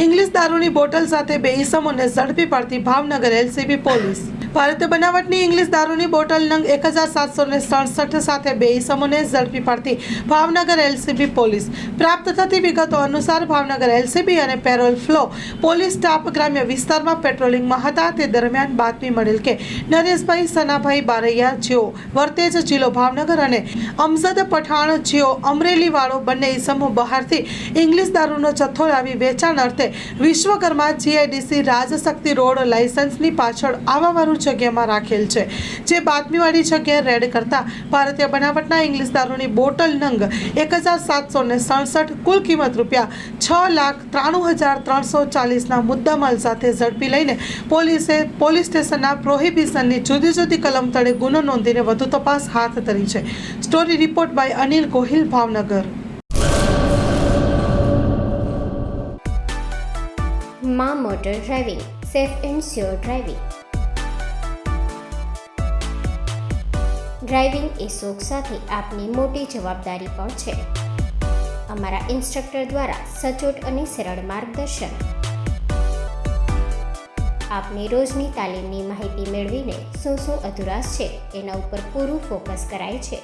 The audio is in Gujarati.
ઇંગ્લિશ દારૂની બોટલ સાથે બે ઈસમોને ઝડપી પાડતી ભાવનગર એલસીબી પોલીસ। ભારતીય બનાવટની ઇંગ્લિશ દારૂની બોટલ નંગ 1767 સાથે બે ઈસમોને ઝડપી પાડતી ભાવનગર એલસીબી પોલીસ। પ્રાપ્ત થતી વિગતો અનુસાર ભાવનગર એલસીબી અને પેરોલ ફ્લો પોલીસ સ્ટાફ ગ્રામ્ય વિસ્તારમાં પેટ્રોલિંગમાં હતા। તે દરમિયાન બાતમી મળેલ કે નરેશભાઈ સનાભાઈ બારૈયા જેઓ વર્તેજ જિલ્લો ભાવનગર અને અમજદ પઠાણ જેઓ અમરેલી વાળો બંને ઈસમો બહારથી ઇંગ્લિશ દારૂનો જથ્થો લાવી વેચાણ અર્થે વિશ્વકર્મા જીઆઈડીસી રાજશક્તિ રોડ લાયસન્સની પાછળ આવાવાળું જગ્યામાં રાખેલ છે। જે બાતમીવાળી જગ્યાએ રેડ કરતા ભારતીય બનાવટના ઇંગ્લિશ દારૂની બોટલ નંગ 1767 કુલ કિંમત ₹6,93,340ના મુદ્દામાલ સાથે ઝડપી લઈને પોલીસે પોલીસ સ્ટેશનના પ્રોહિબિશનની જુદી જુદી કલમ તળે ગુનો નોંધીને વધુ તપાસ હાથ ધરી છે। Story report by Anil Gohil, Bhavnagar. માં motor driving, safe and sure driving. Driving એ શોખ સાથે આપની મોટી જવાબદારી પણ છે। અમારા ઇન્સ્ટ્રક્ટર દ્વારા સચોટ અને સરળ માર્ગદર્શન આપની રોજની તાલીમની માહિતી મેળવીને શું અધુરાશ છે એના ઉપર પૂરું ફોકસ કરાય છે।